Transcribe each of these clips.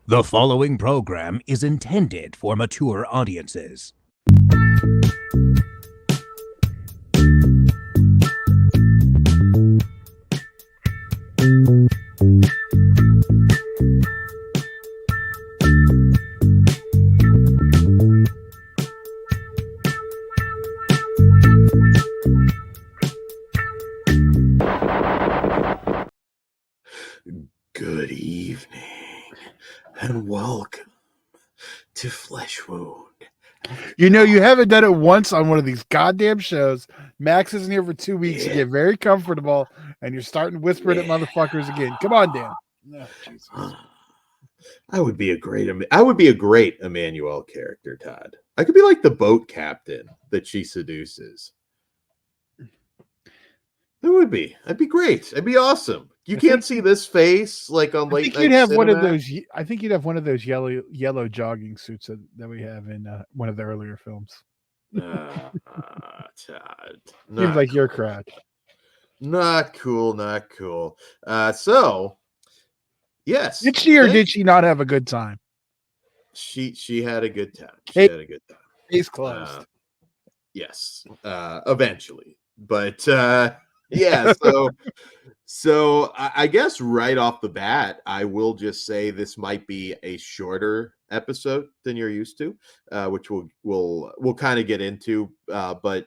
The following program is intended for mature audiences. Good evening, and welcome to Flesh Wound. You know, you haven't done it once on one of these goddamn shows. Max isn't here for 2 weeks. You get very comfortable, and you're starting to whisper at motherfuckers again. Come on, Dan. Oh, Jesus. I would be a great Emmanuelle character, Todd. I could be like the boat captain that she seduces. It would be. I'd be great. I'd be awesome. You can't see this face like on late night have one of cinema. those. I think you'd have one of those yellow jogging suits that we have in one of the earlier films. Todd, Seems like your crowd. Not cool. So, yes. Did she or did she not have a good time? She had a good time. She had a good time. Case closed. Yes. Eventually, but yeah. So I guess right off the bat, I will just say this might be a shorter episode than you're used to, which we'll kind of get into. But I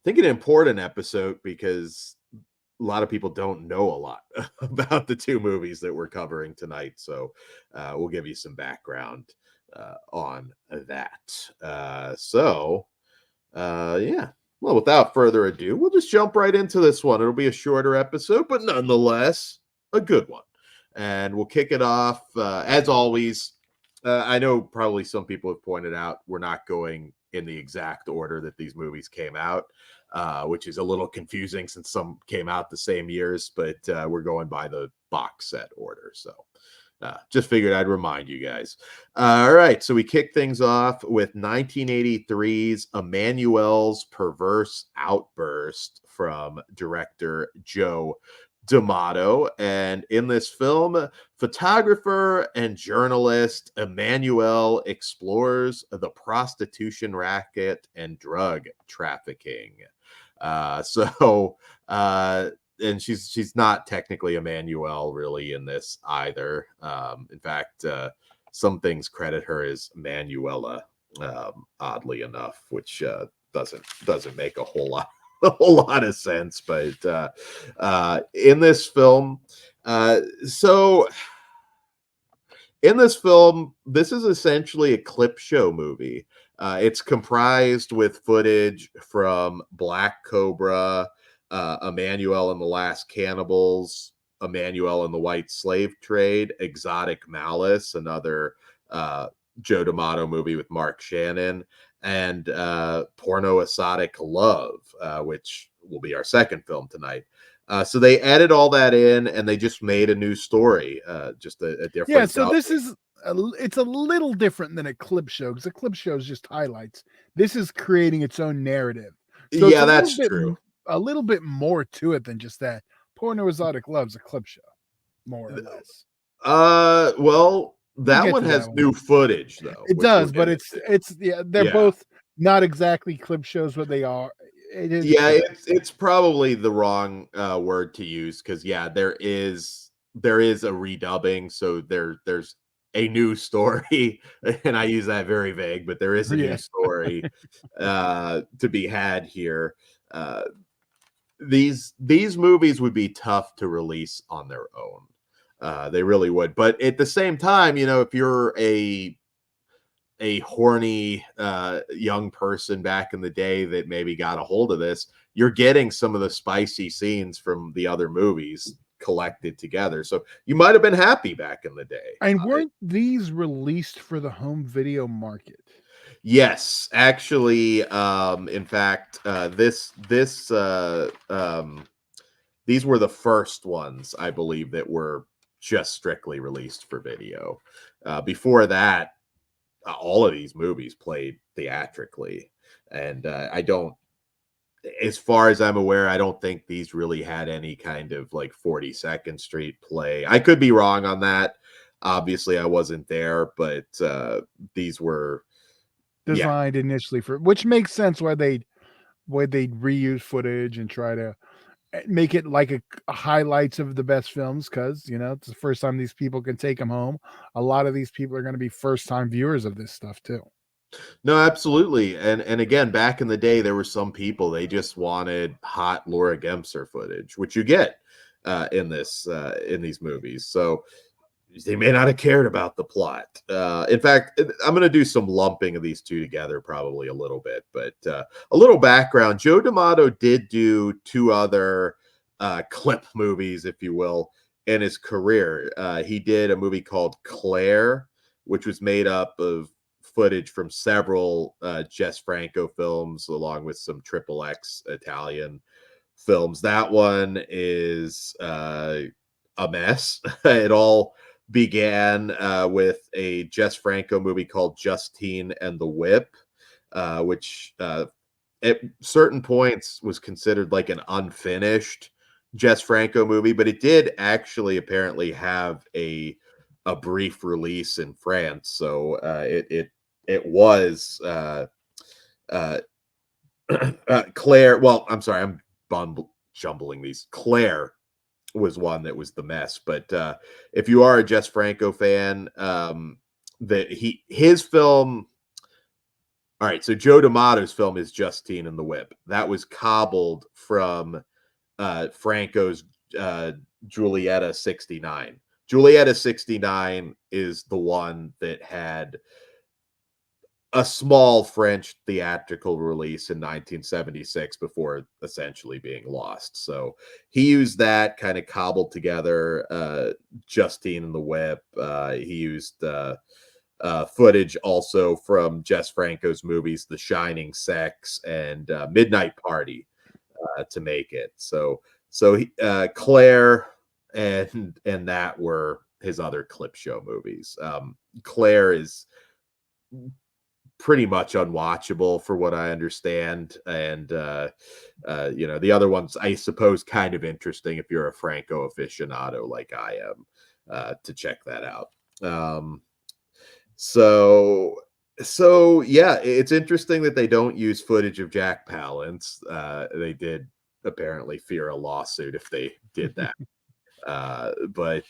think an important episode because a lot of people don't know a lot about the two movies that we're covering tonight. So we'll give you some background on that. Yeah. Well, without further ado, we'll just jump right into this one. It'll be a shorter episode, but nonetheless, a good one. And we'll kick it off, as always. I know probably some people have pointed out we're not going in the exact order that these movies came out, which is a little confusing since some came out the same years, but we're going by the box set order. So just figured I'd remind you guys. All right, so we kick things off with 1983's Emmanuelle's Perverse Outburst from director Joe D'Amato. And in this film, photographer and journalist Emmanuelle explores the prostitution racket and drug trafficking. And she's not technically Emmanuelle really in this either. In fact, some things credit her as Manuela, oddly enough, which doesn't make a whole lot of sense. But in this film, this is essentially a clip show movie. It's comprised with footage from Black Cobra, Emmanuelle and the Last Cannibals, Emmanuelle and the White Slave Trade, Exotic Malice, another Joe D'Amato movie with Mark Shannon, and Porno Esotic Love, which will be our second film tonight. So they added all that in, and they just made a new story, just a different. Yeah, so this is it's a little different than a clip show because a clip show is just highlights. This is creating its own narrative. So yeah, that's true. A little bit more to it than just that. Porno Esotic Love's a clip show, more or less. Well, that one has new footage though. It does, but they're both not exactly clip shows, but they are. It's probably the wrong word to use because there is a redubbing, so there's a new story, and I use that very vague, but there is a new story to be had here. These movies would be tough to release on their own. They really would. But at the same time, if you're a horny young person back in the day that maybe got a hold of this, you're getting some of the spicy scenes from the other movies collected together. So you might have been happy back in the day. And weren't these released for the home video market? Yes, actually, in fact, these were the first ones, I believe, that were just strictly released for video. Before that, all of these movies played theatrically, and as far as I'm aware, I don't think these really had any kind of like 42nd Street play. I could be wrong on that. Obviously, I wasn't there, but these were designed initially for, which makes sense why they'd reuse footage and try to make it like a highlights of the best films, because it's the first time these people can take them home. A lot of these people are going to be first time viewers of this stuff too. No, absolutely. And again, back in the day, there were some people, they just wanted hot Laura Gemser footage, which you get in these movies. So they may not have cared about the plot. In fact, I'm going to do some lumping of these two together probably a little bit, but a little background. Joe D'Amato did do two other clip movies, if you will, in his career. He did a movie called Claire, which was made up of footage from several Jess Franco films, along with some XXX Italian films. That one is a mess. It all began with a Jess Franco movie called Justine and the Whip, which at certain points was considered like an unfinished Jess Franco movie, but it did actually apparently have a brief release in France. So it was Claire. Well, I'm sorry, I'm jumbling these. Claire was one that was the mess. But if you are a Jess Franco fan, his film. All right, so Joe D'Amato's film is Justine and the Whip. That was cobbled from Franco's Giulietta 69. Giulietta 69 is the one that had a small French theatrical release in 1976 before essentially being lost. So he used that, kind of cobbled together Justine and the Whip. He used footage also from Jess Franco's movies, The Shining, Sex, and Midnight Party to make it. So Claire and that were his other clip show movies. Claire is pretty much unwatchable for what I understand, and the other ones I suppose kind of interesting if you're a Franco aficionado like I am, to check that out. So yeah, it's interesting that they don't use footage of Jack Palance. They did apparently fear a lawsuit if they did that. But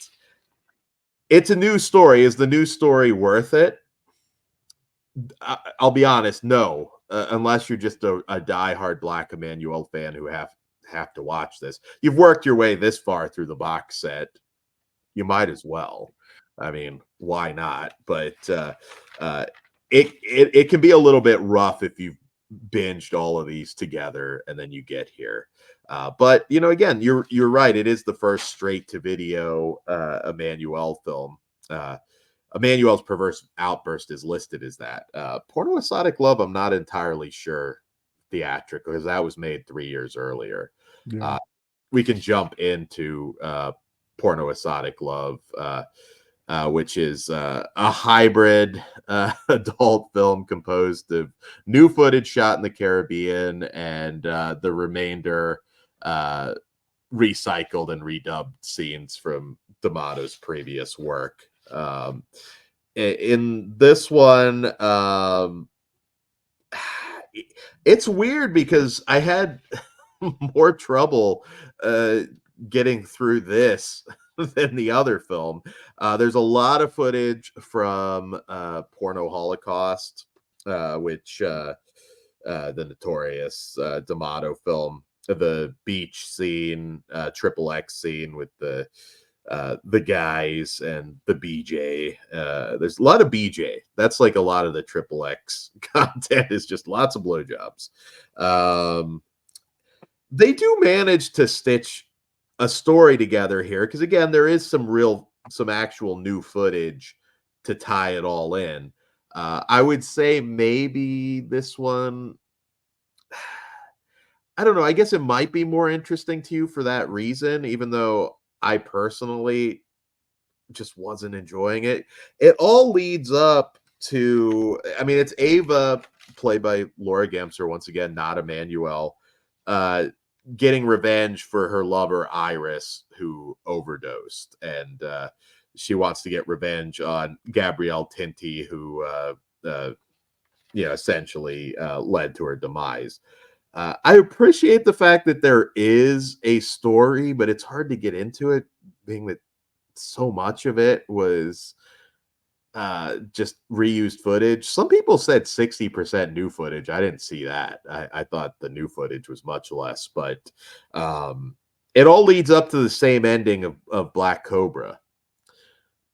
it's a news story. Is the news story worth it? I'll be honest, no. Unless you're just a diehard Black Emmanuelle fan who have to watch this. You've worked your way this far through the box set. You might as well. I mean, why not? But it can be a little bit rough if you've binged all of these together and then you get here. But again, you're right. It is the first straight to video Emmanuelle film. Emmanuelle's Perverse Outburst is listed as that. Porno Esotic Love, I'm not entirely sure theatrical, because that was made 3 years earlier. Yeah. We can jump into Porno Esotic Love, which is a hybrid adult film composed of new footage shot in the Caribbean and the remainder recycled and redubbed scenes from D'Amato's previous work. In this one, it's weird because I had more trouble getting through this than the other film. There's a lot of footage from Porno Holocaust, which the notorious D'Amato film, the beach scene, XXX scene with the guys and the BJ. There's a lot of BJ. That's like a lot of the XXX content is just lots of blowjobs. They do manage to stitch a story together here, because again, there is some actual new footage to tie it all in. I would say maybe this one, I don't know, I guess it might be more interesting to you for that reason, even though I personally just wasn't enjoying it. It all leads up to, I mean, it's Ava, played by Laura Gemser, once again, not Emmanuelle, getting revenge for her lover Iris, who overdosed. And she wants to get revenge on Gabrielle Tinty, who essentially led to her demise. I appreciate the fact that there is a story, but it's hard to get into it, being that so much of it was just reused footage. Some people said 60% new footage. I didn't see that. I thought the new footage was much less, but it all leads up to the same ending of Black Cobra.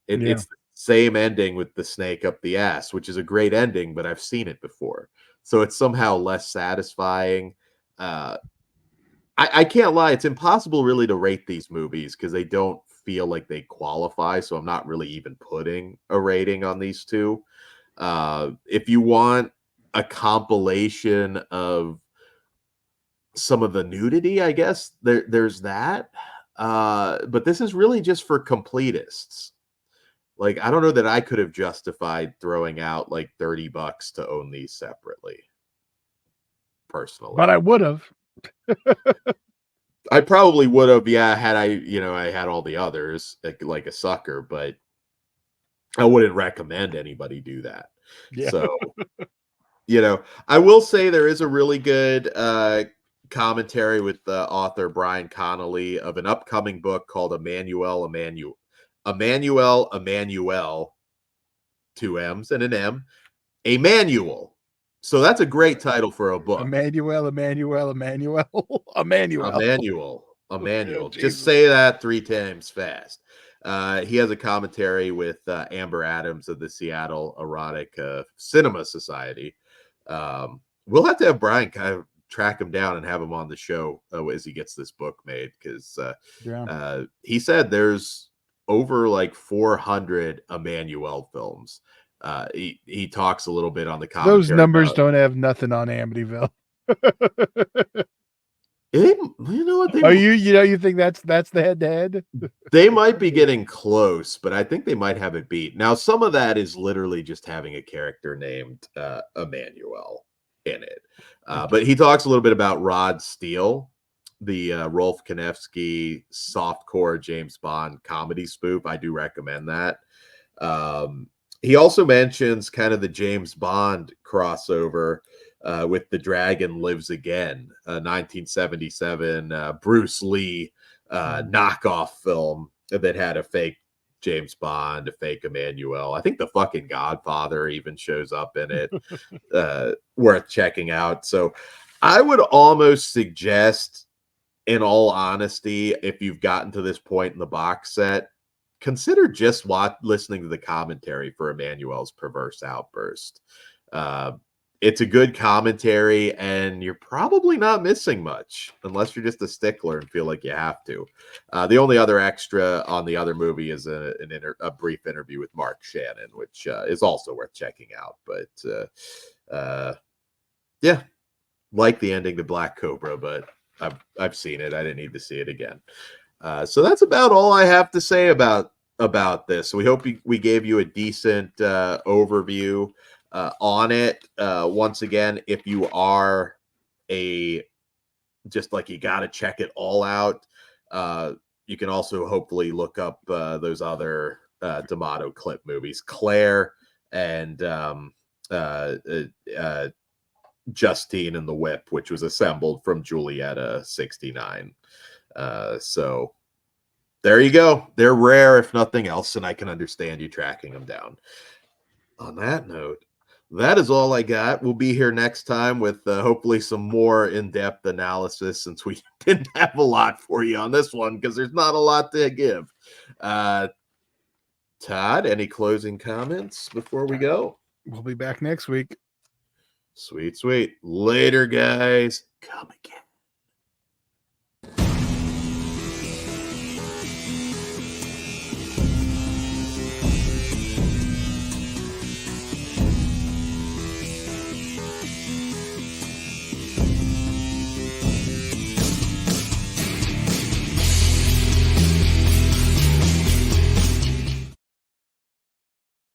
It's the same ending with the snake up the ass, which is a great ending, but I've seen it before. So it's somehow less satisfying. I can't lie. It's impossible really to rate these movies because they don't feel like they qualify. So I'm not really even putting a rating on these two. If you want a compilation of some of the nudity, I guess there's that. But this is really just for completists. Like, I don't know that I could have justified throwing out like $30 to own these separately. Personally. But I would have. I probably would have, yeah, had I had all the others like a sucker, but I wouldn't recommend anybody do that. Yeah. So, I will say there is a really good commentary with the author Brian Connolly of an upcoming book called Emmanuel, 2 M's and an M, a manual. So that's a great title for a book. Emmanuel. Just say that 3 times fast. He has a commentary with Amber Adams of the Seattle Erotic Cinema Society. We'll have to have Brian kind of track him down and have him on the show as he gets this book made, because he said there's over like 400 Emmanuel films. He talks a little bit on the commentary. Those numbers don't have nothing on Amityville. You know what? You think that's the head-to-head? They might be getting close, but I think they might have it beat. Now, some of that is literally just having a character named Emmanuel in it. But he talks a little bit about Rod Steele, the Rolf Konevsky softcore James Bond comedy spoof. I do recommend that. He also mentions kind of the James Bond crossover with The Dragon Lives Again, 1977 Bruce Lee knockoff film that had a fake James Bond, a fake Emmanuel. I think the fucking Godfather even shows up in it. Worth checking out. So I would almost suggest, in all honesty, if you've gotten to this point in the box set, consider just listening to the commentary for Emmanuelle's Perverse Outburst. It's a good commentary, and you're probably not missing much unless you're just a stickler and feel like you have to. The only other extra on the other movie is a brief interview with Mark Shannon, which is also worth checking out. But yeah, like the ending to Black Cobra, but I've seen it. I didn't need to see it again. So that's about all I have to say about this. So we hope we gave you a decent overview on it. Once again, if you are just like you got to check it all out, you can also hopefully look up those other D'Amato clip movies, Claire and Justine and the Whip, which was assembled from Julieta 69. So there you go. They're rare, if nothing else, and I can understand you tracking them down. On that note, that is all I got. We'll be here next time with hopefully some more in-depth analysis, since we didn't have a lot for you on this one because there's not a lot to give. Todd, any closing comments before we go? We'll be back next week. Sweet. Later, guys. Come again.